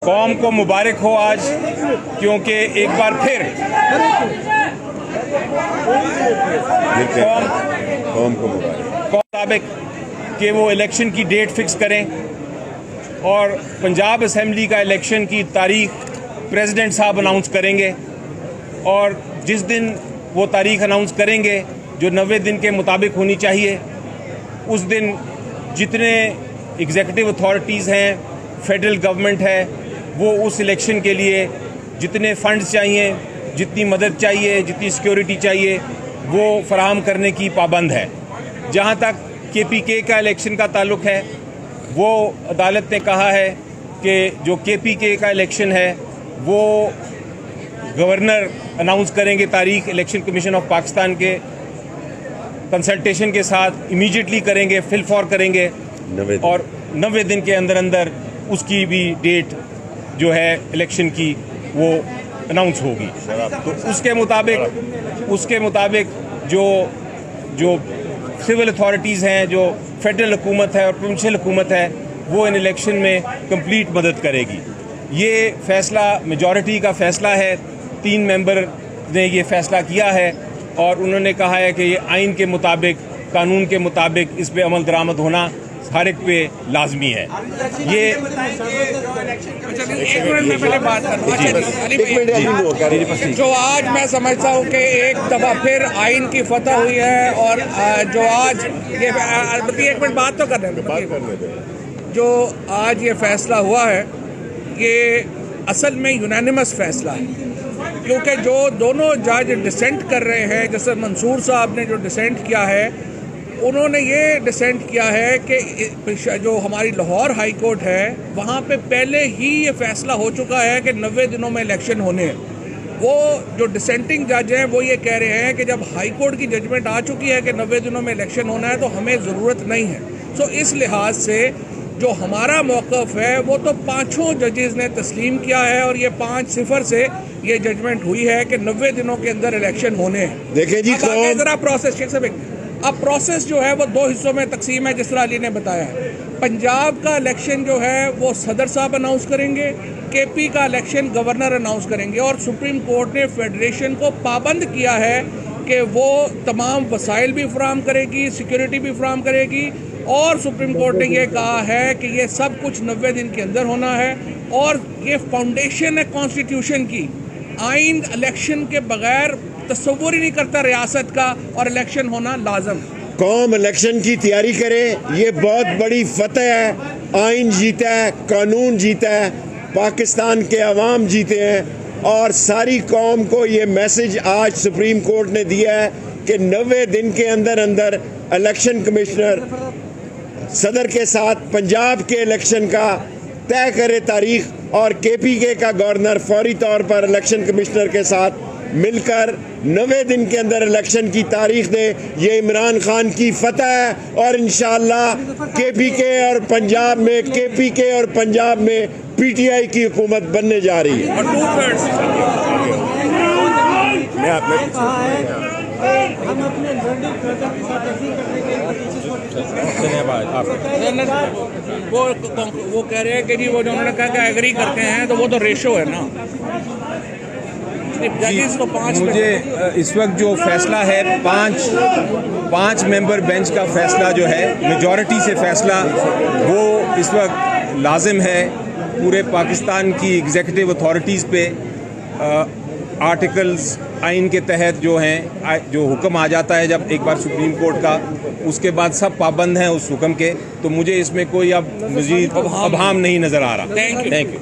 कौम को मुबारक हो आज, क्योंकि एक बार फिर कौम को मुताबिक कि वो इलेक्शन की डेट फिक्स करें और पंजाब असम्बली का इलेक्शन की तारीख प्रेसिडेंट साहब अनाउंस करेंगे। और जिस दिन वो तारीख अनाउंस करेंगे जो 90 दिन के मुताबिक होनी चाहिए, उस दिन जितने एग्जीक्यूटिव अथॉरिटीज़ हैं, फेडरल गवर्नमेंट है, वो उस इलेक्शन के लिए जितने फंड्स चाहिए, जितनी मदद चाहिए, जितनी सिक्योरिटी चाहिए, वो फराहम करने की पाबंद है। जहाँ तक KPK का इलेक्शन का ताल्लुक़ है, वो अदालत ने कहा है कि जो KPK का इलेक्शन है वो गवर्नर अनाउंस करेंगे तारीख, इलेक्शन कमीशन ऑफ पाकिस्तान के कंसल्टेशन के साथ इमीडिएटली करेंगे, फिल फॉर करेंगे और 90 दिन के अंदर अंदर उसकी भी डेट जो है इलेक्शन की वो अनाउंस होगी। तो उसके मुताबिक जो सिविल अथॉरिटीज़ हैं, जो फेडरल हुकूमत है और प्रोविंशियल हुकूमत है, वो इन इलेक्शन में कंप्लीट मदद करेगी। ये फैसला मेजॉरिटी का फैसला है, 3 मेंबर ने ये फैसला किया है और उन्होंने कहा है कि ये आइन के मुताबिक, कानून के मुताबिक इस पे अमल दरामद होना हर एक पे लाजमी है। ये एक मिनट में पहले बात करूँ, जो आज मैं समझता हूँ कि एक दफ़ा फिर आइन की फतह हुई है और जो आज ये एक मिनट बात तो करने दो, जो आज ये फैसला हुआ है ये असल में यूनानिमस फैसला है, क्योंकि जो दोनों जज डिसेंट कर रहे हैं, जैसे मंसूर साहब ने जो डिसेंट किया है, उन्होंने ये डिसेंट किया है कि जो हमारी लाहौर हाई कोर्ट है वहाँ पे पहले ही ये फैसला हो चुका है कि 90 दिनों में इलेक्शन होने हैं। वो जो डिसेंटिंग जज हैं वो ये कह रहे हैं कि जब हाई कोर्ट की जजमेंट आ चुकी है कि 90 दिनों में इलेक्शन होना है तो हमें ज़रूरत नहीं है। सो इस लिहाज से जो हमारा मौक़िफ़ है वो तो 5 जजेस ने तस्लीम किया है और ये 5-0 से ये जजमेंट हुई है कि 90 दिनों के अंदर इलेक्शन होने हैं। देखिए जी, ज़रा प्रोसेस अब प्रोसेस जो है वो 2 हिस्सों में तकसीम है, जिस तरह अली ने बताया है। पंजाब का इलेक्शन जो है वो सदर साहब अनाउंस करेंगे, KP का इलेक्शन गवर्नर अनाउंस करेंगे और सुप्रीम कोर्ट ने फेडरेशन को पाबंद किया है कि वो तमाम वसाइल भी फराहम करेगी, सिक्योरिटी भी फराहम करेगी और सुप्रीम कोर्ट ने यह कहा है कि ये सब कुछ 90 दिन के अंदर होना है और ये फाउंडेशन है कॉन्स्टिट्यूशन की। आइन इलेक्शन के बगैर तस्वुर ही नहीं करता रियासत का और इलेक्शन होना लाजम। कौम इलेक्शन की तैयारी करे, ये बहुत बड़ी फतह है। आइन जीता है, कानून जीता है, पाकिस्तान के अवाम जीते हैं और सारी कौम को ये मैसेज आज सुप्रीम कोर्ट ने दिया है कि 90 दिन के अंदर अंदर इलेक्शन कमिश्नर सदर के साथ पंजाब के इलेक्शन का तय करे तारीख और KPK का गवर्नर फौरी तौर पर इलेक्शन कमिश्नर के साथ मिलकर 90 दिन के अंदर इलेक्शन की तारीख दे। ये इमरान खान की फतह है और इंशाअल्लाह KPK और पंजाब में PTI की हुकूमत बनने जा रही है। वो कह रहे हैं कि जी वो जो उन्होंने कहा कि एग्री करते हैं तो वो तो रेशो है ना। मुझे इस वक्त जो फैसला है, पाँच मेंबर बेंच का फैसला जो है, मेजॉरिटी से फैसला, वो इस वक्त लाजिम है पूरे पाकिस्तान की एग्जीक्यूटिव अथॉरिटीज़ पे। आर्टिकल्स आइन के तहत जो हैं, जो हुक्म आ जाता है जब एक बार सुप्रीम कोर्ट का, उसके बाद सब पाबंद हैं उस हुक्म के। तो मुझे इसमें कोई अब मज़ीद अभाम नहीं नज़र आ रहा। Thank you.